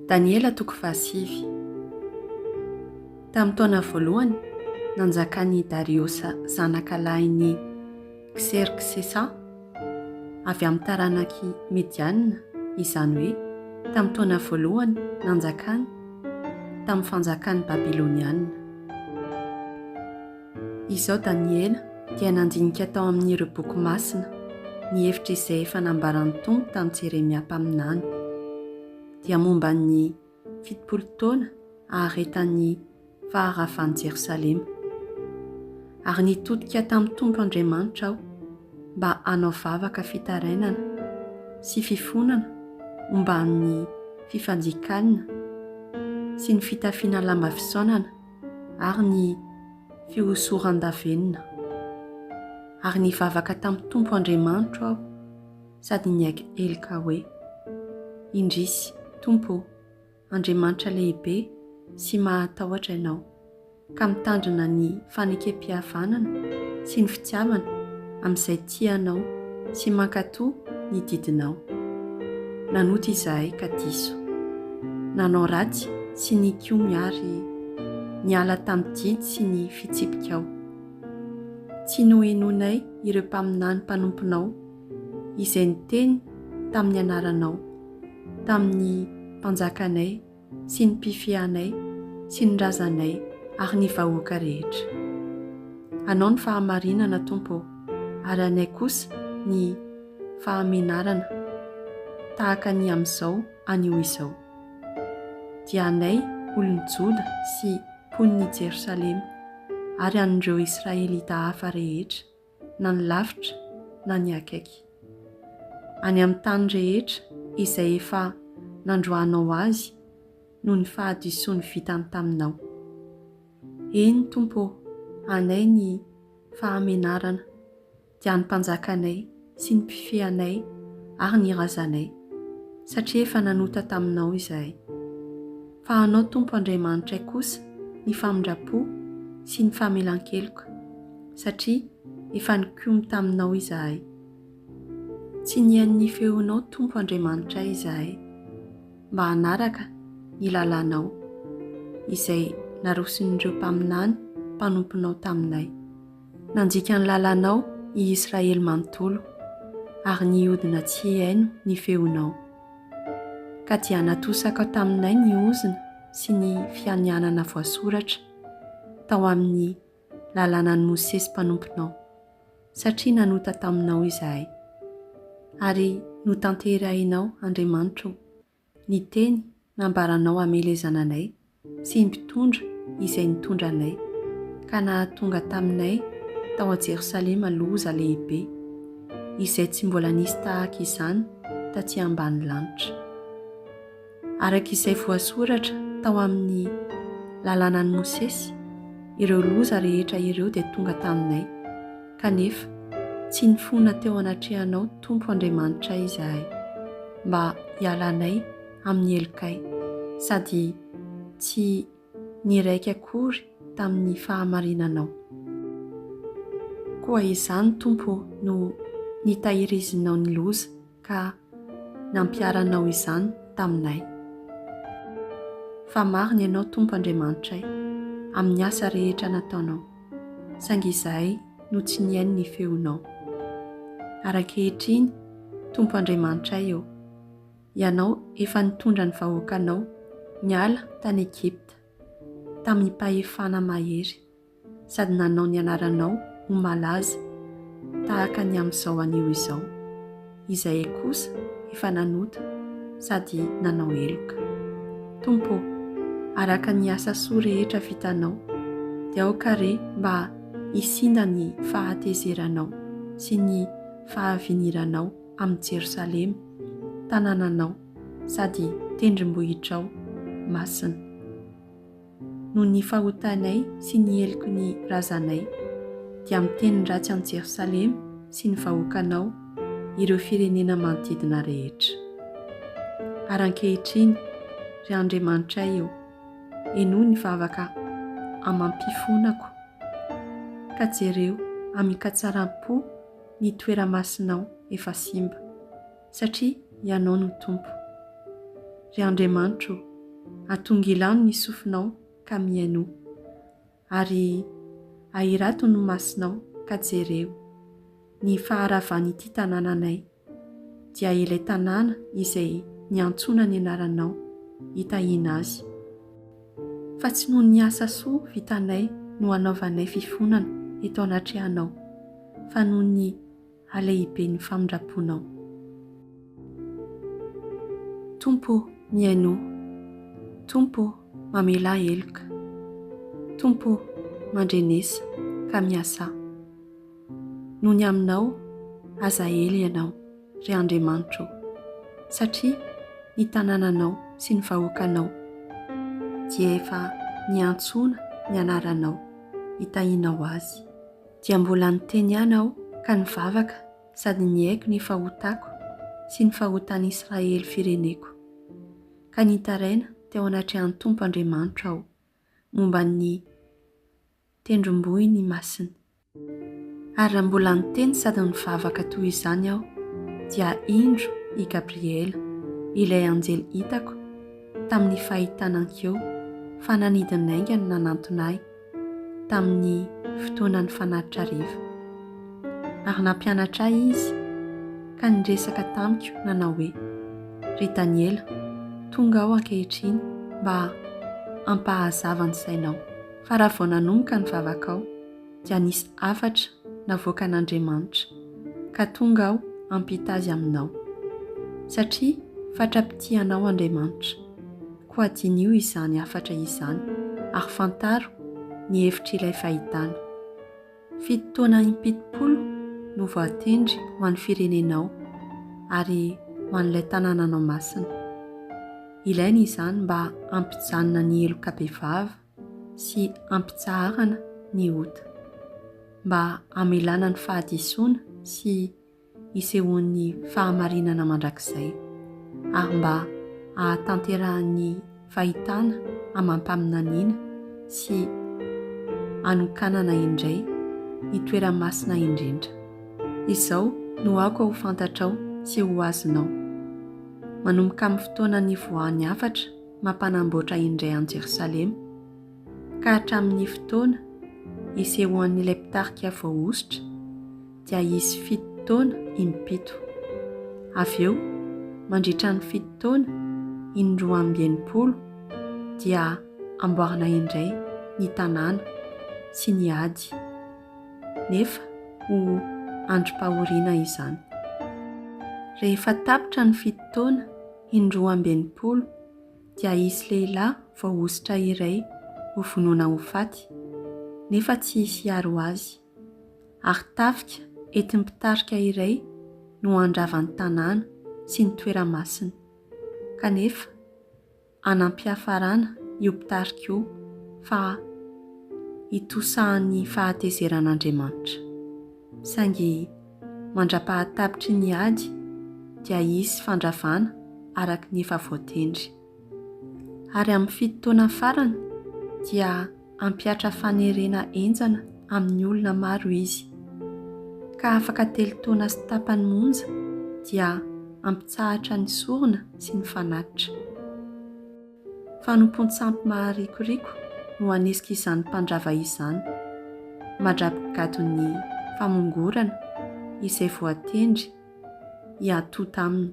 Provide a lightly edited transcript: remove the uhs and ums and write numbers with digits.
Daniela toko 7. Tamin'ny taona voalohany nanjakany Dariosa zanakalahin'ny Xerxesa avy amin'ny taranaky Mediana, izany hoe tamin'ny taona voalohany nanjakany tamin'ny fanjakany Babiloniana. Izao Daniela dia nandinika tao amin'ireo boky masina ny hevitra izay efa nambaran'ny Tompo tamin'ny Jeremia mpaminany, dia momba ny 70 taona aharetan'ny faharavan'i Jerosalema, ary nitodika tamin'ny Tompo Andriamanitra aho mba hanao vavaka fitarainana sy fifonana momba ny fifanjikanina sy ny fitafiana lamba fisaonana ary ny fihosoran-davenona. Ary nivavaka tamin'ny Tompo Andriamanitra aho sady niaiky elika hoe: Indrisy Tompo, Andriamanitra lehibe sy mahatahotra ianao, ka mitandrina ny fanekem-pihavanana sy ny fitiavana amin'izay tianao sy mankatoa ny didinao. Nanoto izahay ka diso, nanao ratsy sy ny komy ary niala tamin'ny didy sy ny fitsipikao. Tsy nohenonay ireo mpaminany mpanomponao izay niteny tamin'ny anaranao, tamin'ny mpanjakanay sy ny mpifianay sy ny razanay ary ny vahoaka rehetra. Anao ny fahamarinana Tompo, ary anay kosa ny fahamenarana tahaka ny amin'izao anio izao. Dia anay olon-Joda sy mponiny Jerosalema ary an'ireo Israelita hafa rehetra, na ny lavitra na ny akaiky, any amin'ny tany rehetra izay efa nandroanao azy noho ny fahadisoany vitany taminao. Eny Tompo, anay ny fahamenarana, dia ny mpanjakanay sy ny mpifeanay ary ny razanay, satria efa nanota taminao izahay. Fa anao Tompo Andriamanitray kosa ny famindrapo sy ny famelan-keloka, satria efa nikomy taminao izahay. Tsy nihaino ny feonao Tompo Andriamanitray izahay, mba hanaraka ny lalanao izay naroson'ireo mpaminany mpanomponao taminay. Nanjika ny lalanao i Israely manontolo, ary nihodina tsy haino ny feonao. Ka dia natosaka taminay ny ozina sy ny fianianana voasoratra tao amin'ny lalanan'i Mosesy mpanomponao, satria nanota taminao izahay. Ary notanterahinao Andriamanitra ny teny nambaranao hamela zananay sy ny mpitondra izay nitondra anay, ka nahatonga taminay tao a Jerosalema loza lehibe izay tsy mbola nisy tahaka izany taty ambany lanitra. Araka izay voasoratra tao amin'ny lalanan'i Mosesy, ireo loza rehetra ireo dia tonga taminay, kanefa tsy nifona teo anatrehanao Tompo Andriamanitra izahay, mba hialanay amin'ny elokay, sady tsy niraika akory tamin'ny fahamarinanao. Koa izany Tompo no nitahirizinao ny loza ka nampiaranao izany taminay. Fa marina ianao Tompo Andriamanitray amin'ny asa rehetra nataonao, saingy izahay no tsy nihaino ny feonao. Ankehitriny Tompo Andriamanitray eo, ianao efa nitondra ny vahoakanao niala tany Egypta tamin'ny mpahefana mahery, sady nanao ny anaranao ho malaza tahaka ny amin'izao anio izao, izay kosa efa nanota sady nanao eloka. Tompo, araka ny asa soa rehetra vitanao, dia aokare mba hisinda ny fahatezeranao sy ny fahaviniranao amin'ny Jerosalema, tanànanao sady tendrombohitrao masina. Noho ny fahotanay sy ny heloky ny razanay, dia miteny ratsy an'i Jerosalema sy ny vahoakanao ireo firenena manodidina rehetra. Ary ankehitriny ry Andriamanitray eo, eno ny vavaka amampifonako, ka jereo amikatsaram-po ny toeramasinao efa simba, satria ianao no Tompo. Ry Andriamanitra, atonga ilano ny sofinao ka miaino, ary ahirato no masinao ka jereo ny faharavan'ity tanànanay, dia ilay tanàna izay niantsona ny anaranao hitahiana azy. Fa tsy noho ny asa soa vitanay no anaovanay fifonana eto anatrehanao, fa noho ny alehibe ny famindraponao. Tompo miaino, Tompo mamela heloka, Tompo mandrenesa ka miasa. Noho ny aminao aza ely ianao ry Andriamanitro, satria ny tanànanao sy ny vahoakanao dia efa niantsona ny anaranao hitahianao azy. Dia mbola niteny aho ka nivavaka sady nihaiko ny fahotako sy ny fahotan'i Israely fireneko, ka nitaraina teo anatrehan'ny Tompo Andriamanitra aho momba ny tendrombohiny masiny. Ary raha mbola niteny sady nivavaka toy izany aho, dia indro i Gabriela, ilay anjely hitako tamin'ny fahitanan-keo fa nanidina aingana nanantona ahy tamin'ny fotoanan'ny fanatitra riva. Ary nampianatra ahy izy ka niresaka tamiko nanao hoe, ry Daniela, tonga aho ankehitriny mba ampahazava ny sainao, fa raha vao nanomboka ny vavakao dia nisy hafatra navoaka an'Andriamanitra, ka tonga aho ampita azy aminao, satria fatrapitianao Andriamanitra. Koa dinio izany hafatra izany, ary fantaro ny hevitr'ilay fahitana. Fito taona impito-polo no voatendry ho an'ny firenenao ary ho an'ilay tanànanao masina. Ilaina izany mba ampijanona ny heloka-behivava sy ampitsaharana ny ota, mba hamelana ny fahadisoana sy isehoan'ny fahamarinana mandrakizay, ary mba hahatanterahan'ny fahitana amam-paminaniana sy anokanana indray ny toera-masina indrindra. Izao no ako ho fantatrao sy ho azonao. Manomboka amin'ny fotoana nivoahan'ny hafatra mampanamboatra indray an'i Jerosalema ka hatramin'ny fotoana isehoan'ilay mpitarika voahosotra dia izy 7 taona impito. Avy eo mandritra ny 7 taona indroa amby enimpolo dia amboarina indray ny tanàna sy ny ady, nefa ho androm-pahoriana izany. Rehefa tapitra ny 7 taona indroa amby enimpolo dia hisy lehilahy voahosotra iray ho vonoina ho faty, nefa tsy hisy aro azy, ary tafika entim-pitarika iray no andravan'ny tanàna sy ny toera-masina, kanefa anam-piafarana io mpitarika io fa hitosahan'ny fahatezeran'Andriamanitra. Saingy mandra-pahatapitry ny ady dia hisy fandravana araka ny efa voatendry. Ary amin'ny 7 taona farany dia ampiatra fanerena enjana amin'ny olona maro izy, ka afaka 3 taona sy tapany monja dia ampitsahatra ny sorona sy ny fanatitra. Fanompon-tsampy maharikoriko no hanesika izany mpandrava izany, mandrapikado ny famongorana izay voatendry hiatota aminy.